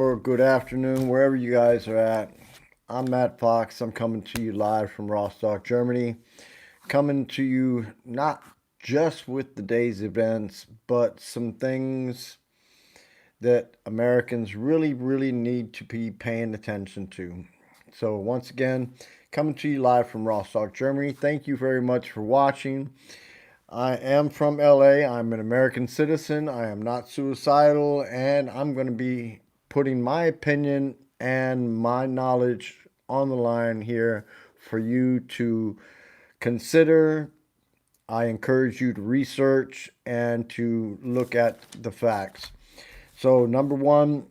Or good afternoon, wherever you guys are at. I'm Matt Fox. I'm coming to you live from Rostock, Germany. Coming to you not just with the day's events, but some things that Americans really need to be paying attention to. So, once again, coming to you live from Rostock, Germany. Thank you very much for watching. I am from LA. I'm an American citizen. I am not suicidal, and I'm going to be putting my opinion and my knowledge on the line here for you to consider. I encourage you to research and to look at the facts. So, number one,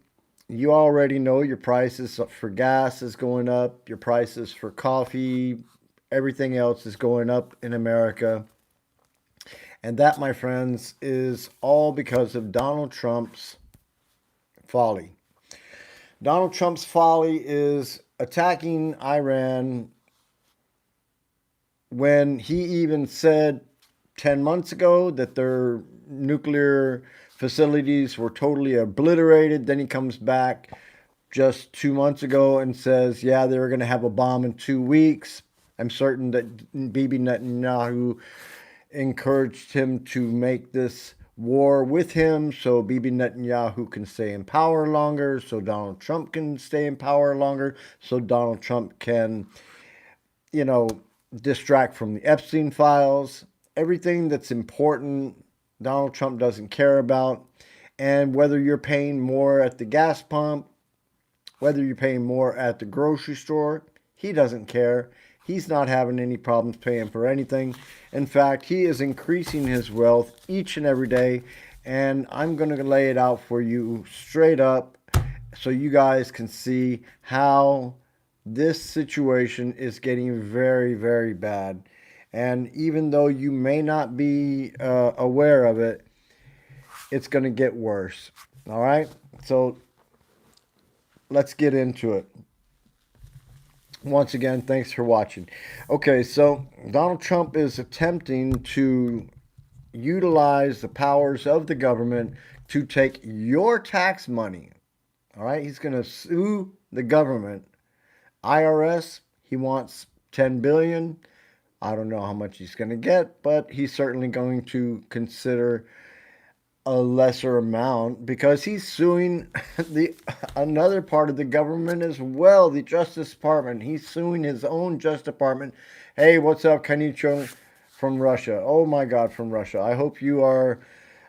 you already know your prices for gas is going up, your prices for coffee, everything else is going up in America. And that, my friends, is all because of Donald Trump's folly. Donald Trump's folly is attacking Iran when he even said 10 months ago that their nuclear facilities were totally obliterated. Then he comes back just 2 months ago and says, yeah, they were going to have a bomb in 2 weeks. I'm certain that Bibi Netanyahu encouraged him to make this war with him so Bibi Netanyahu can stay in power longer, so Donald Trump can stay in power longer, so Donald Trump can, you know, distract from the Epstein files. Everything that's important, Donald Trump doesn't care about. And whether you're paying more at the gas pump, whether you're paying more at the grocery store, he doesn't care. He's not having any problems paying for anything. In fact, he is increasing his wealth each and every day. And I'm going to lay it out for you straight up so you guys can see how this situation is getting very bad. And even though you may not be aware of it, it's going to get worse. All right? So let's get into it. Once again, thanks for watching. Okay, so Donald Trump is attempting to utilize the powers of the government to take your tax money. All right, he's going to sue the government. IRS, he wants 10 billion. I don't know how much he's going to get, but he's certainly going to consider a lesser amount because he's suing the another part of the government as well, the Justice Department. He's suing his own Justice Department. Hey, what's up, Kanicho from Russia? Oh my God, from Russia. I hope you are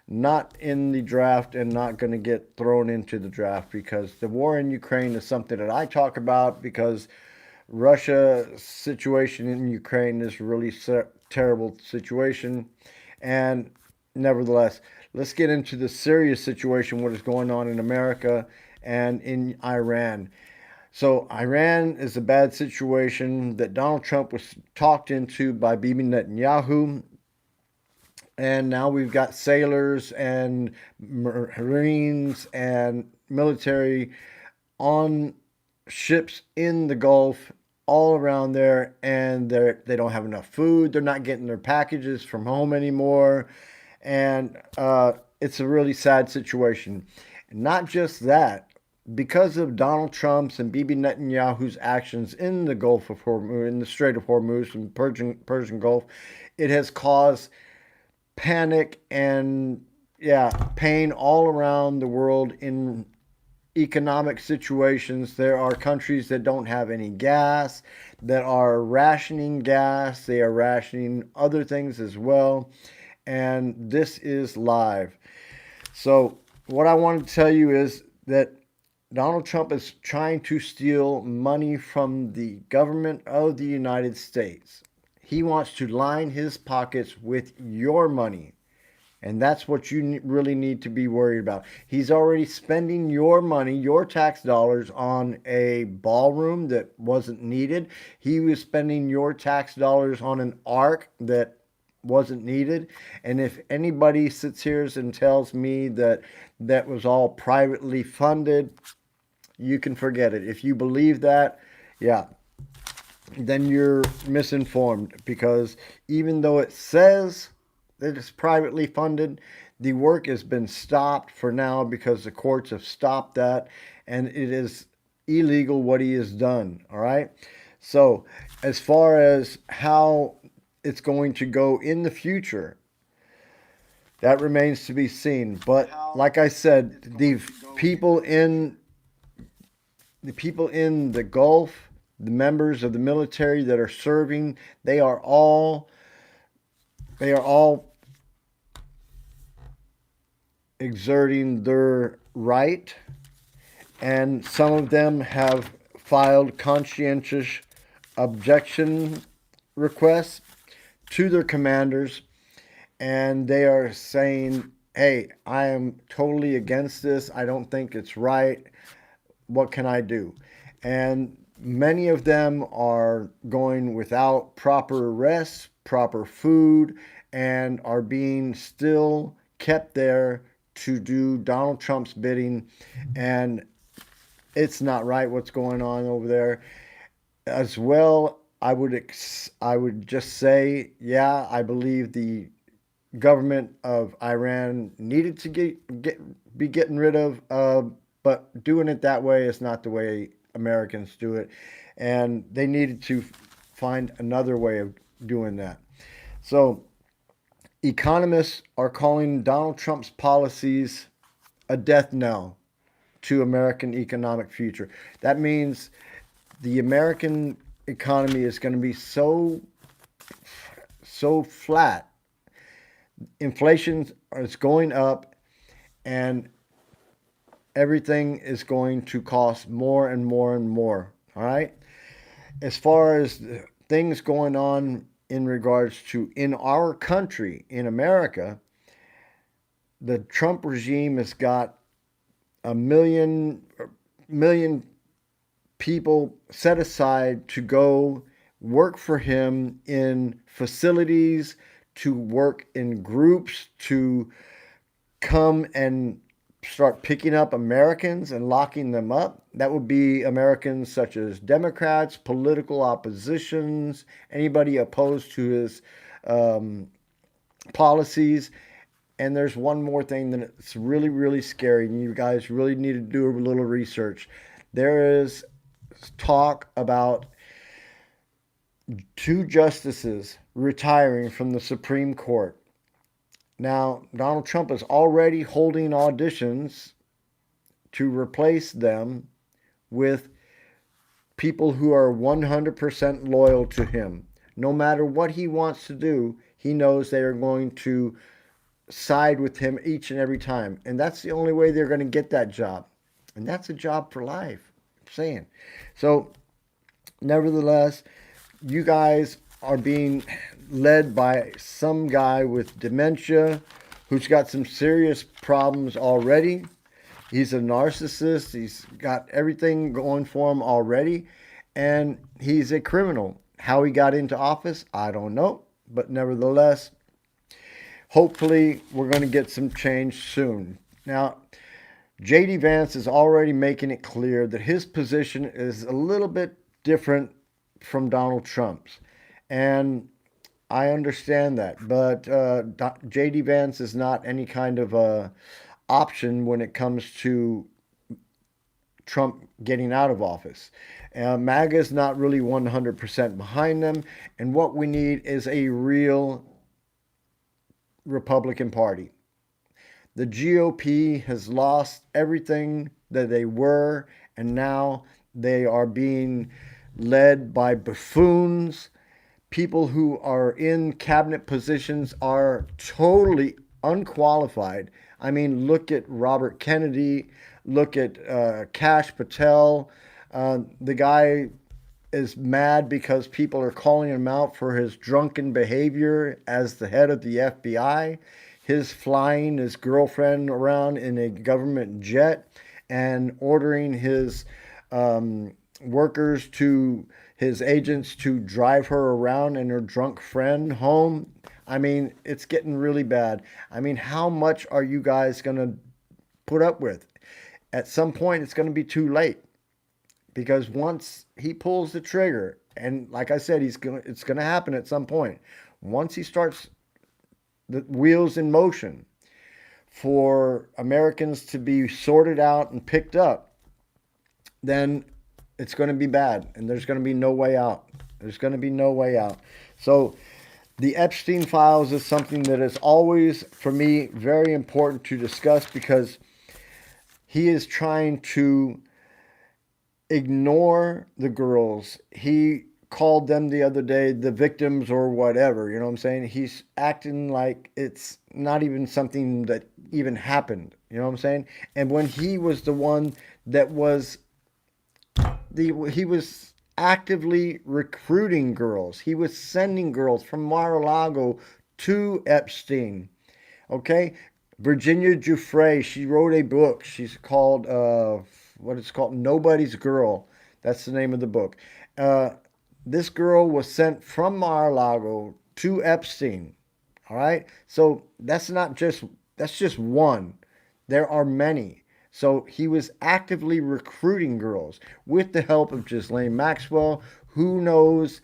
not in the draft and not going to get thrown into the draft because the war in Ukraine is something that I talk about because Russia's situation in Ukraine is a really terrible situation. And nevertheless, let's get into the serious situation, what is going on in America and in Iran. So Iran is a bad situation that Donald Trump was talked into by Bibi Netanyahu. And now we've got sailors and Marines and military on ships in the Gulf all around there, and they don't have enough food. They're not getting their packages from home anymore. And it's a really sad situation. Not just that, because of Donald Trump's and Bibi Netanyahu's actions in the Gulf of Hormuz, in the Strait of Hormuz and Persian Gulf, it has caused panic and pain all around the world in economic situations. There are countries that don't have any gas, that are rationing gas, they are rationing other things as well. And this is live. So, what I want to tell you is that Donald Trump is trying to steal money from the government of the United States. He wants to line his pockets with your money. And that's what you really need to be worried about. He's already spending your money, your tax dollars, on a ballroom that wasn't needed. He was spending your tax dollars on an ark that wasn't needed. And if anybody sits here and tells me that that was all privately funded, you can forget it. If you believe that, yeah, then you're misinformed because even though it says that it's privately funded, The work has been stopped for now because the courts have stopped that, and it is illegal what he has done. All right. So, as far as how it's going to go in the future, that remains to be seen. But like I said, the people in the Gulf, the members of the military that are serving, they are all exerting their right, and some of them have filed conscientious objection requests to their commanders, and they are saying, hey, I am totally against this. I don't think it's right. What can I do? And many of them are going without proper rest, proper food, and are being still kept there to do Donald Trump's bidding. And it's not right what's going on over there. As well, I would just say, yeah, I believe the government of Iran needed to be getting rid of, but doing it that way is not the way Americans do it, and they needed to find another way of doing that. So, economists are calling Donald Trump's policies a death knell to American economic future. That means the American economy is going to be so flat. Inflation is going up, and everything is going to cost more and more and more. All right. As far as things going on in regards to in our country, in America, the Trump regime has got a million people set aside to go work for him in facilities, to work in groups, to come and start picking up Americans and locking them up. That would be Americans such as Democrats, political oppositions, anybody opposed to his um, policies. And there's one more thing that's really, really scary, and you guys really need to do a little research. There is talk about two justices retiring from the Supreme Court. Now, Donald Trump is already holding auditions to replace them with people who are 100% loyal to him. No matter what he wants to do, he knows they are going to side with him each and every time. And that's the only way they're going to get that job. And that's a job for life. I'm saying. So, nevertheless, you guys are being led by some guy with dementia who's got some serious problems already. He's a narcissist. He's got everything going for him already. And he's a criminal. How he got into office, I don't know. But nevertheless, hopefully, we're going to get some change soon. Now, J.D. Vance is already making it clear that his position is a little bit different from Donald Trump's. And I understand that. But J.D. Vance is not any kind of a option when it comes to Trump getting out of office. MAGA is not really 100% behind them. And what we need is a real Republican Party. The GOP has lost everything that they were, and now they are being led by buffoons. People who are in cabinet positions are totally unqualified. I mean, look at Robert Kennedy, look at Kash Patel. The guy is mad because people are calling him out for his drunken behavior as the head of the FBI. His flying his girlfriend around in a government jet and ordering his workers to his agents to drive her around and her drunk friend home. I mean, it's getting really bad. I mean, how much are you guys going to put up with? At some point, it's going to be too late because once he pulls the trigger, and like I said, it's going to happen at some point. Once he starts the wheels in motion, for Americans to be sorted out and picked up, then it's going to be bad, and there's going to be no way out. There's going to be no way out. So the Epstein files is something that is always, for me, very important to discuss, because he is trying to ignore the girls. He called them the other day the victims or whatever. You know what I'm saying? He's acting like it's not even something that even happened. You know what I'm saying? And when he was the one that was he was actively recruiting girls. He was sending girls from Mar-a-Lago to Epstein. Okay, Virginia Giuffre, she wrote a book. She's called what it's called, Nobody's Girl. That's the name of the book. Uh, this girl was sent from Mar-a-Lago to Epstein. All right, so that's just one. There are many. So he was actively recruiting girls with the help of Ghislaine Maxwell. Who knows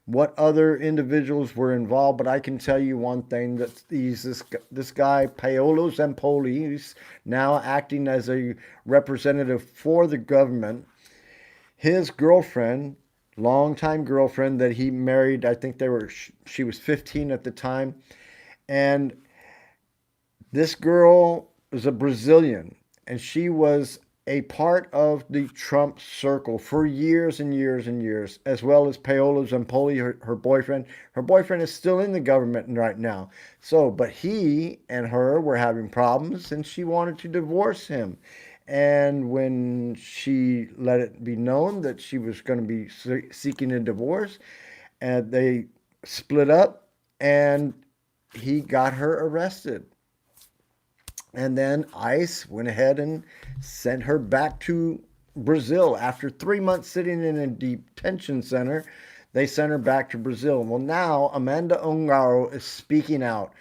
what other individuals were involved? But I can tell you one thing: that this guy Paolo Zampoli, who's now acting as a representative for the government. His girlfriend, longtime girlfriend that he married, I think she was 15 at the time, and this girl was a Brazilian, and she was a part of the Trump circle for years and years and years, as well as Paola Zampoli, her boyfriend. Her boyfriend is still in the government right now. So, but he and her were having problems, and she wanted to divorce him. And when she let it be known that she was going to be seeking a divorce, and they split up, and he got her arrested. And then ICE went ahead and sent her back to Brazil. After 3 months sitting in a detention center, they sent her back to Brazil. Well, now Amanda Ongaro is speaking out.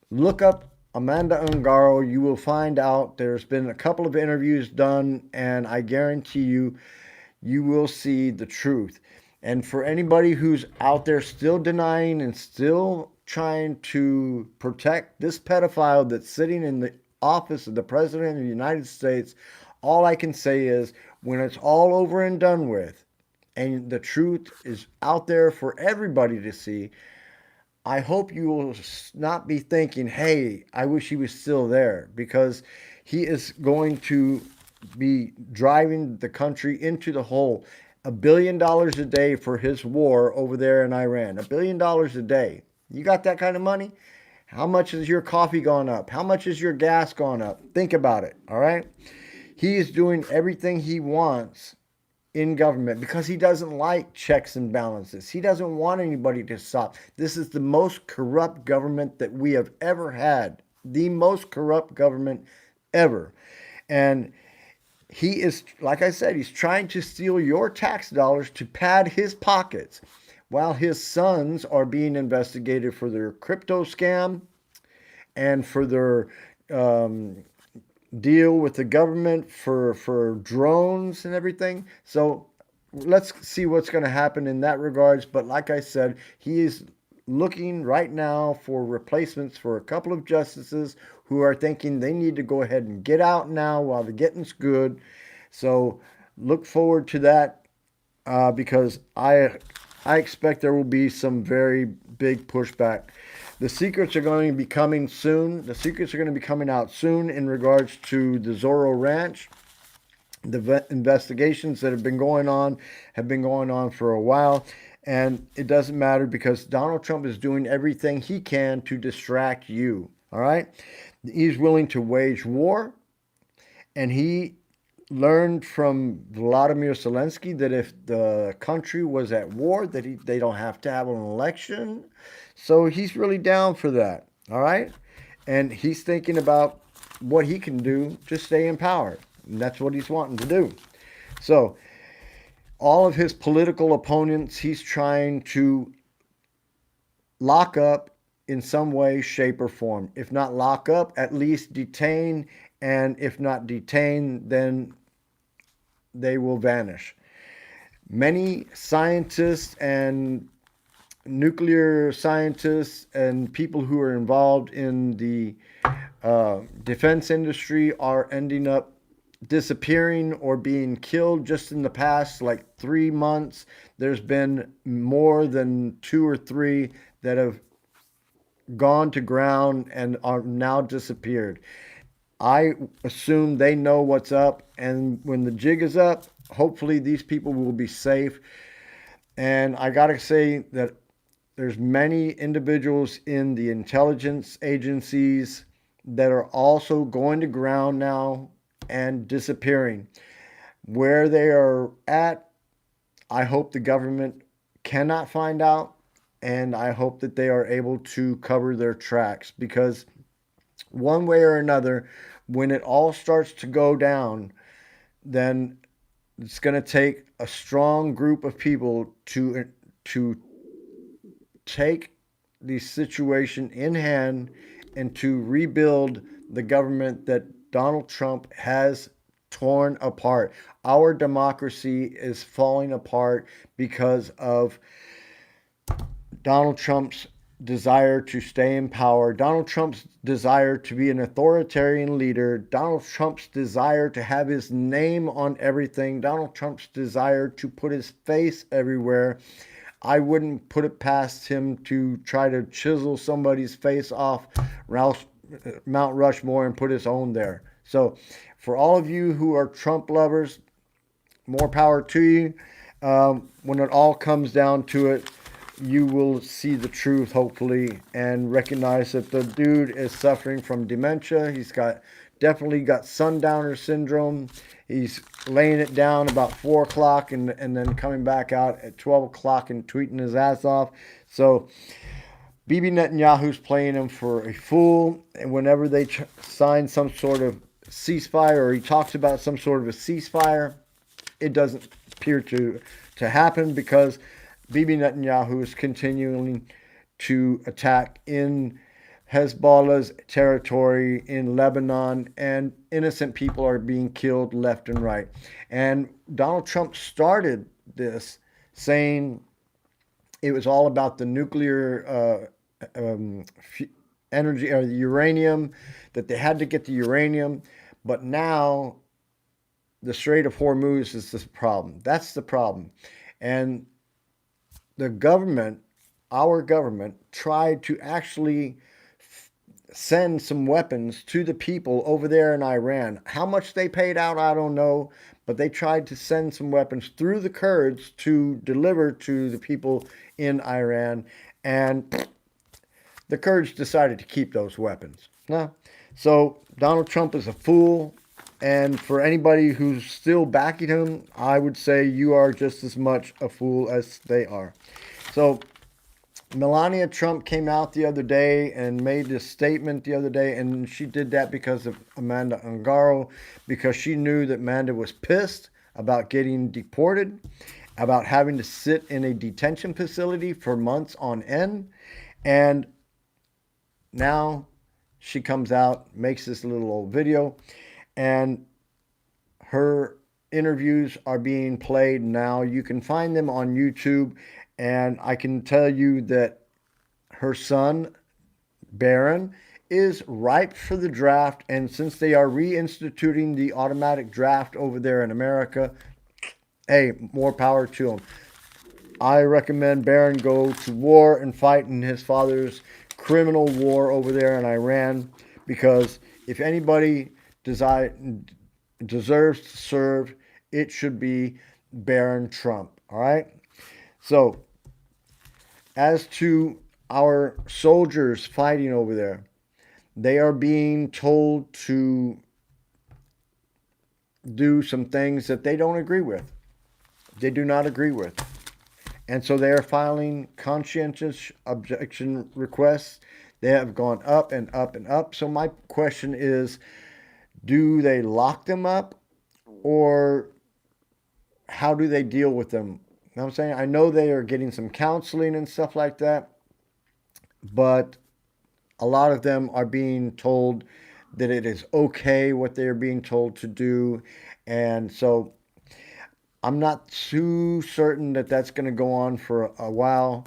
Look up Amanda Ongaro. You will find out there's been a couple of interviews done, and I guarantee you, you will see the truth. And for anybody who's out there still denying and still trying to protect this pedophile that's sitting in the office of the President of the United States, all I can say is, when it's all over and done with, and the truth is out there for everybody to see, I hope you will not be thinking, hey, I wish he was still there, because he is going to be driving the country into the hole. $1 billion a day for his war over there in Iran. $1 billion a day. You got that kind of money? How much has your coffee gone up? How much has your gas gone up? Think about it, all right? He is doing everything he wants in government because he doesn't like checks and balances. He doesn't want anybody to stop. This is the most corrupt government that we have ever had. The most corrupt government ever. And he is, like I said, he's trying to steal your tax dollars to pad his pockets, while his sons are being investigated for their crypto scam and for their deal with the government for drones and everything. So let's see what's going to happen in that regards. But like I said, he is looking right now for replacements for a couple of justices who are thinking they need to go ahead and get out now while the getting's good. So look forward to that, because I expect there will be some very big pushback. The secrets are going to be coming soon. The secrets are going to be coming out soon in regards to the Zorro Ranch. The investigations that have been going on for a while. And it doesn't matter, because Donald Trump is doing everything he can to distract you. All right? He's willing to wage war. And he learned from Vladimir Zelensky that if the country was at war, that they don't have to have an election. So he's really down for that. All right? And he's thinking about what he can do to stay in power. And that's what he's wanting to do. So all of his political opponents, he's trying to lock up in some way, shape, or form. If not lock up, at least detain. And if not detain, then they will vanish. Many scientists and nuclear scientists and people who are involved in the defense industry are ending up disappearing or being killed. Just in the past like 3 months, there's been more than two or three that have gone to ground and are now disappeared. I assume they know what's up, and when the jig is up, hopefully these people will be safe. And I gotta say that there's many individuals in the intelligence agencies that are also going to ground now and disappearing. Where they are at, I hope the government cannot find out, and I hope that they are able to cover their tracks, because one way or another, when it all starts to go down, then it's going to take a strong group of people to take the situation in hand and to rebuild the government that Donald Trump has torn apart. Our democracy is falling apart because of Donald Trump's desire to stay in power, Donald Trump's desire to be an authoritarian leader, Donald Trump's desire to have his name on everything, Donald Trump's desire to put his face everywhere. I wouldn't put it past him to try to chisel somebody's face off Mount Rushmore and put his own there. So, for all of you who are Trump lovers, more power to you. When it all comes down to it, you will see the truth, hopefully, and recognize that the dude is suffering from dementia. He's definitely got sundowner syndrome. He's laying it down about 4 o'clock and then coming back out at 12 o'clock and tweeting his ass off. So Bibi Netanyahu's playing him for a fool. And whenever they sign some sort of ceasefire, or he talks about some sort of a ceasefire, it doesn't appear to happen, because Bibi Netanyahu is continuing to attack in Hezbollah's territory in Lebanon, and innocent people are being killed left and right. And Donald Trump started this saying it was all about the nuclear energy, or the uranium, that they had to get the uranium. But now the Strait of Hormuz is the problem. That's the problem. And the government, our government, tried to actually send some weapons to the people over there in Iran. How much they paid out, I don't know, but they tried to send some weapons through the Kurds to deliver to the people in Iran, and the Kurds decided to keep those weapons. No. So Donald Trump is a fool, and for anybody who's still backing him, I would say you are just as much a fool as they are. So Melania Trump came out the other day and made this statement the other day, and she did that because of Amanda Ungaro, because she knew that Amanda was pissed about getting deported, about having to sit in a detention facility for months on end. And now she comes out, makes this little old video, and her interviews are being played now. You can find them on YouTube, and I can tell you that her son, Barron, is ripe for the draft. And since they are reinstituting the automatic draft over there in America, hey, more power to them. I recommend Barron go to war and fight in his father's criminal war over there in Iran, because if anybody deserves to serve, it should be Barron Trump. All right? So, as to our soldiers fighting over there, they are being told to do some things that they don't agree with. They do not agree with. And so they are filing conscientious objection requests. They have gone up and up and up. So my question is, do they lock them up, or how do they deal with them? You know what I'm saying? I know they are getting some counseling and stuff like that, but a lot of them are being told that it is okay what they are being told to do. And so I'm not too certain that that's going to go on for a while,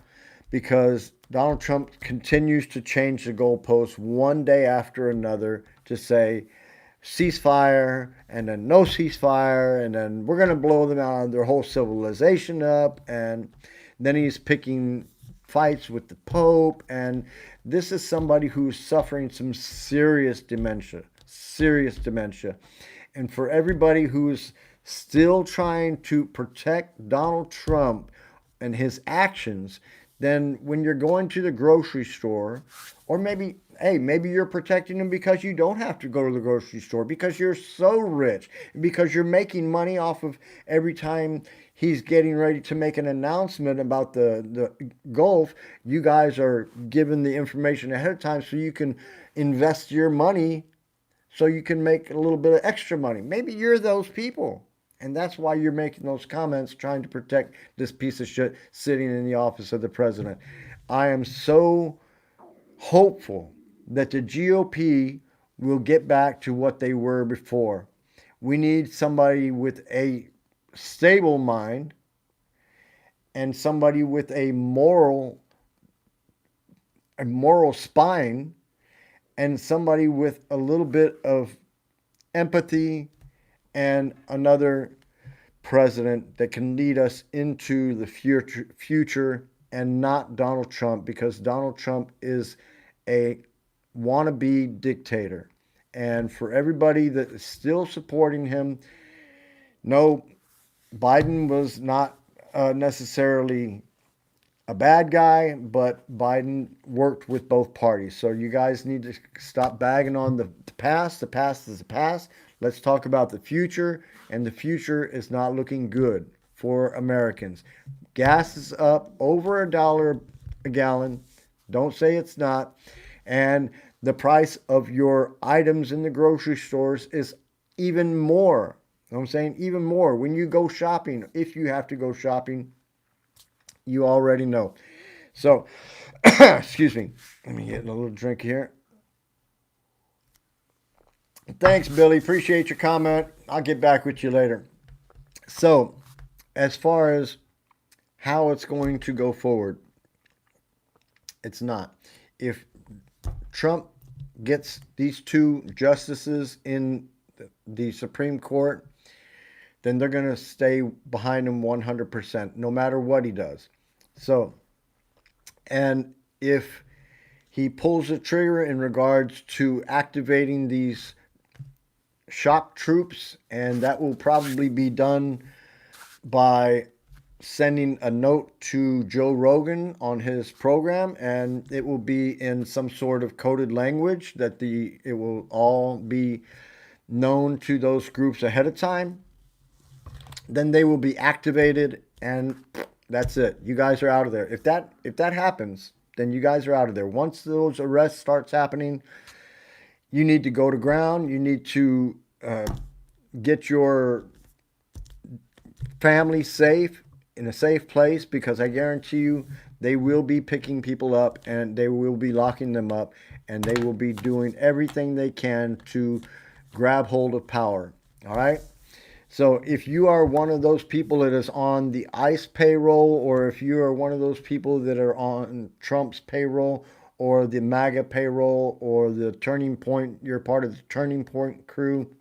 because Donald Trump continues to change the goalposts one day after another to say ceasefire and then no ceasefire and then we're going to blow them out of their whole civilization up, and then he's picking fights with the Pope. And this is somebody who's suffering some serious dementia. And for everybody who's still trying to protect Donald Trump and his actions, then when you're going to the grocery store, or maybe, hey, maybe you're protecting him because you don't have to go to the grocery store because you're so rich, because you're making money off of every time he's getting ready to make an announcement about the Gulf, you guys are given the information ahead of time so you can invest your money so you can make a little bit of extra money. Maybe you're those people. And that's why you're making those comments trying to protect this piece of shit sitting in the office of the president. I am so hopeful that the GOP will get back to what they were before. We need somebody with a stable mind and somebody with a moral spine, and somebody with a little bit of empathy, and another president that can lead us into the future, and not Donald Trump, because Donald Trump is a wannabe dictator. And for everybody that is still supporting him, no, Biden was not necessarily a bad guy, but Biden worked with both parties. So you guys need to stop bagging on the past. The past is the past. Let's talk about the future, and the future is not looking good for Americans. Gas is up over $1 a gallon. Don't say it's not. And the price of your items in the grocery stores is even more. You know what I'm saying? Even more. When you go shopping, if you have to go shopping, you already know. So, excuse me. Let me get a little drink here. Thanks, Billy. Appreciate your comment. I'll get back with you later. So, as far as how it's going to go forward, it's not. If Trump gets these two justices in the Supreme Court, then they're going to stay behind him 100%, no matter what he does. So, and if he pulls the trigger in regards to activating these shock troops, and that will probably be done by sending a note to Joe Rogan on his program, and it will be in some sort of coded language that it will all be known to those groups ahead of time. Then they will be activated, and that's it. You guys are out of there. If that happens, then you guys are out of there. Once those arrests starts happening, you need to go to ground. You need to get your family safe in a safe place, because I guarantee you they will be picking people up and they will be locking them up, and they will be doing everything they can to grab hold of power. All right? So if you are one of those people that is on the ICE payroll, or if you are one of those people that are on Trump's payroll, or the MAGA payroll, or the Turning Point, you're part of the Turning Point crew,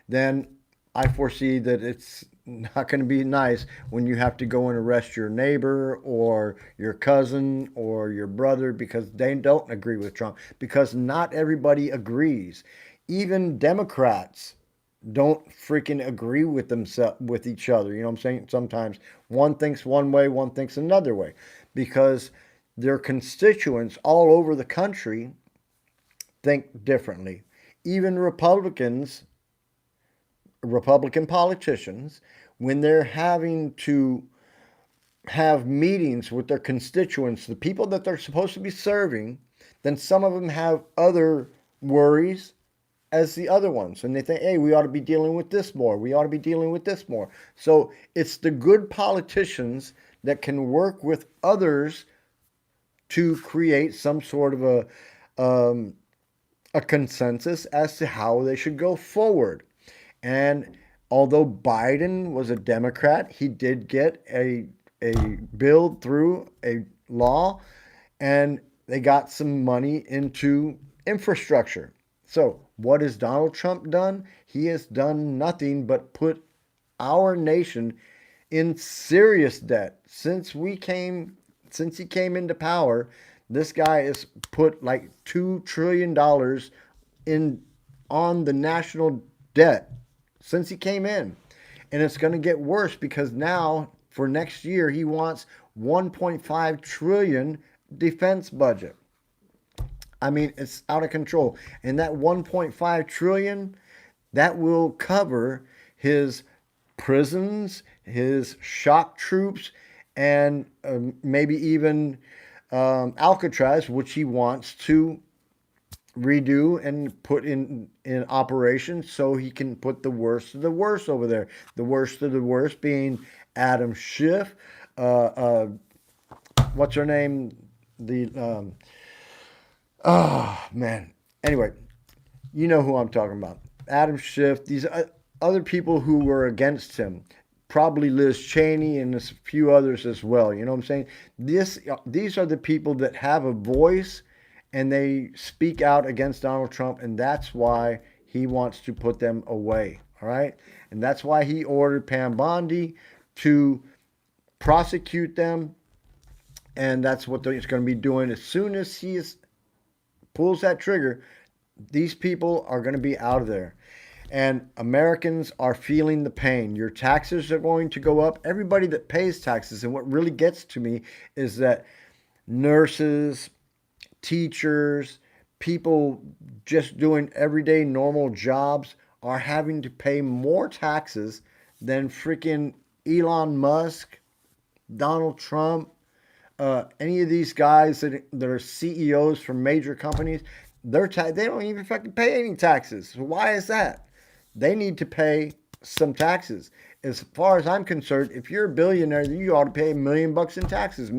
then I foresee that it's not going to be nice when you have to go and arrest your neighbor or your cousin or your brother because they don't agree with Trump. Because not everybody agrees. Even Democrats don't freaking agree with themselves, with each other. You know what I'm saying? Sometimes one thinks one way, one thinks another way, because their constituents all over the country think differently. Even Republican politicians, when they're having to have meetings with their constituents, the people that they're supposed to be serving, then some of them have other worries as the other ones. And they think, hey, we ought to be dealing with this more. We ought to be dealing with this more. So it's the good politicians that can work with others to create some sort of a consensus as to how they should go forward. And although Biden was a Democrat, he did get a a bill through a law, and they got some money into infrastructure. So, what has Donald Trump done? He has done nothing but put our nation in serious debt. Since he came into power, this guy has put like $2 trillion in on the national debt since he came in. And it's going to get worse because now for next year he wants 1.5 trillion defense budget. I mean, it's out of control. And that 1.5 trillion, that will cover his prisons, his shock troops, and maybe even Alcatraz, which he wants to redo and put in operation so he can put the worst of the worst over there. The worst of the worst being Adam Schiff, uh, uh, what's her name? The oh man. Anyway, you know who I'm talking about. Adam Schiff. These other people who were against him. Probably Liz Cheney and a few others as well. You know what I'm saying? These are the people that have a voice and they speak out against Donald Trump, and that's why he wants to put them away. All right? And that's why he ordered Pam Bondi to prosecute them, and that's what he's going to be doing. As soon as pulls that trigger, these people are going to be out of there. And Americans are feeling the pain. Your taxes are going to go up. Everybody that pays taxes, and what really gets to me is that nurses, teachers, people just doing everyday normal jobs are having to pay more taxes than freaking Elon Musk, Donald Trump, any of these guys that are CEOs from major companies. They don't even fucking pay any taxes. So why is that? They need to pay some taxes. As far as I'm concerned, if you're a billionaire, you ought to pay $1 million in taxes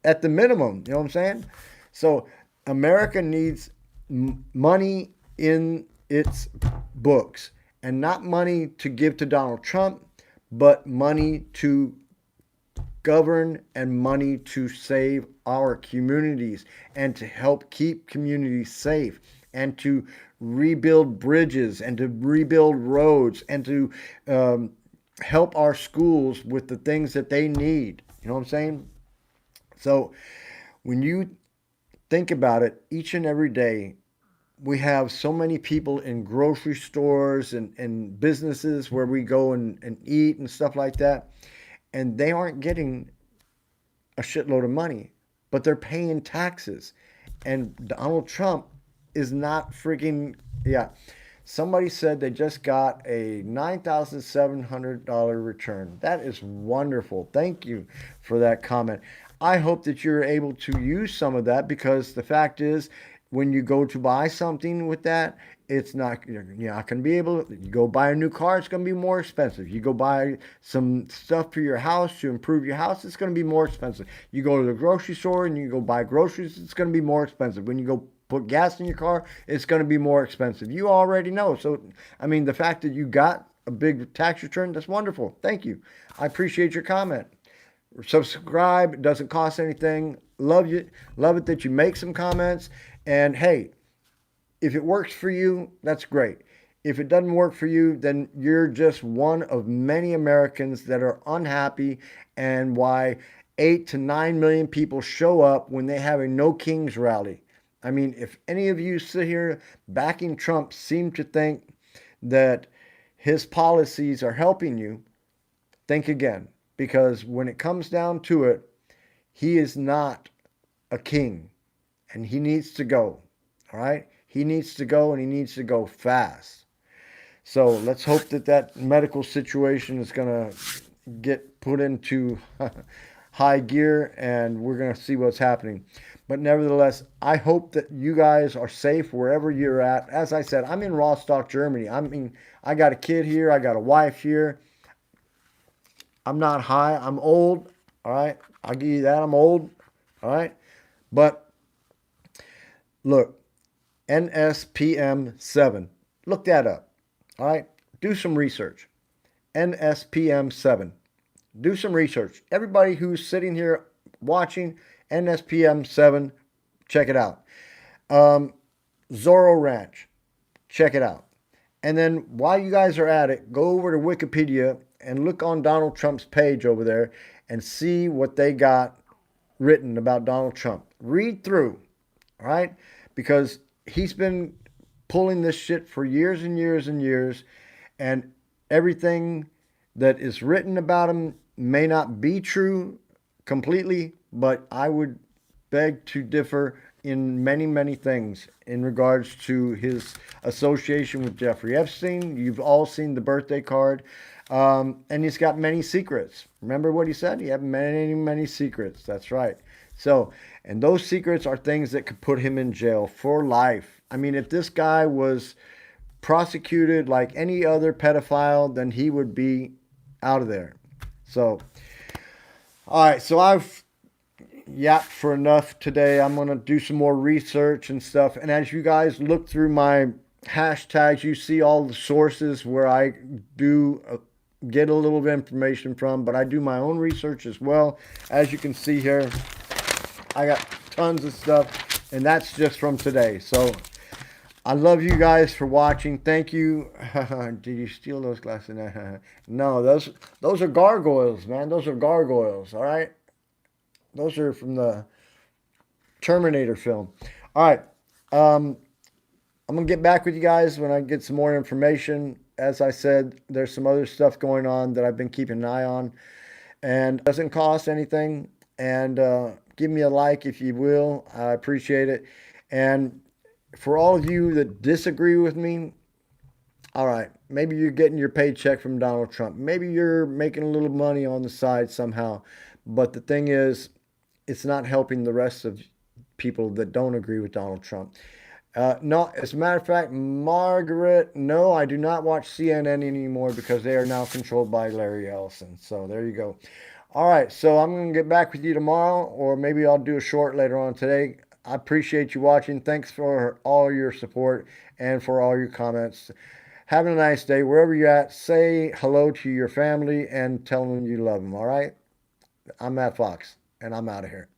at the minimum. You know what I'm saying? So America needs money in its books, and not money to give to Donald Trump, but money to govern and money to save our communities and to help keep communities safe and to rebuild bridges and to rebuild roads and to help our schools with the things that they need. You know what I'm saying? So when you think about it, each and every day, we have so many people in grocery stores and businesses where we go and eat and stuff like that, and they aren't getting a shitload of money, but they're paying taxes. And Donald Trump is not freaking, yeah. Somebody said they just got a $9,700 return. That is wonderful. Thank you for that comment. I hope that you're able to use some of that, because the fact is, when you go to buy something with that, it's not, you're not going to be able to, you go buy a new car, it's going to be more expensive. You go buy some stuff for your house to improve your house, it's going to be more expensive. You go to the grocery store and you go buy groceries, it's going to be more expensive. When you go put gas in your car, it's going to be more expensive. You already know. So, I mean, the fact that you got a big tax return, that's wonderful. Thank you. I appreciate your comment. Subscribe. It doesn't cost anything. Love you. Love it that you make some comments. And hey, if it works for you, that's great. If it doesn't work for you, then you're just one of many Americans that are unhappy, and why 8 to 9 million people show up when they have a No Kings rally. I mean, if any of you sit here backing Trump seem to think that his policies are helping you, think again. Because when it comes down to it, he is not a king, and he needs to go. All right? He needs to go, and he needs to go fast. So let's hope that medical situation is going to get put into high gear, and we're going to see what's happening. But nevertheless, I hope that you guys are safe wherever you're at. As I said, I'm in Rostock, Germany. I mean, I got a kid here. I got a wife here. I'm not high. I'm old. All right. I'll give you that. I'm old. All right. But look, NSPM7. Look that up. All right. Do some research. NSPM7. Do some research. Everybody who's sitting here watching NSPM 7, check it out. Um, Zorro Ranch, check it out. And then while you guys are at it, go over to Wikipedia and look on Donald Trump's page over there and see what they got written about Donald Trump. Read through, all right? Because he's been pulling this shit for years and years and years, and everything that is written about him may not be true completely, but I would beg to differ in many, many things in regards to his association with Jeffrey Epstein. You've all seen the birthday card. And he's got many secrets. Remember what he said? He had many, many secrets. That's right. So, and those secrets are things that could put him in jail for life. I mean, if this guy was prosecuted like any other pedophile, then he would be out of there. So, all right. So I've yapped for enough today. I'm going to do some more research and stuff. And as you guys look through my hashtags, you see all the sources where I do get a little bit of information from, but I do my own research as well. As you can see here, I got tons of stuff, and that's just from today. So I love you guys for watching. Thank you. Did you steal those glasses? No, those are gargoyles, man. Those are gargoyles, all right? Those are from the Terminator film. All right. I'm going to get back with you guys when I get some more information. As I said, there's some other stuff going on that I've been keeping an eye on. And it doesn't cost anything. And give me a like if you will. I appreciate it. And for all of you that disagree with me, all right, maybe you're getting your paycheck from Donald Trump. Maybe you're making a little money on the side somehow. But the thing is, it's not helping the rest of people that don't agree with Donald Trump. No, as a matter of fact, Margaret, no, I do not watch CNN anymore because they are now controlled by Larry Ellison. So there you go. All right, so I'm going to get back with you tomorrow, or maybe I'll do a short later on today. I appreciate you watching. Thanks for all your support and for all your comments. Having a nice day. Wherever you're at, say hello to your family and tell them you love them, all right? I'm Matt Fox, and I'm out of here.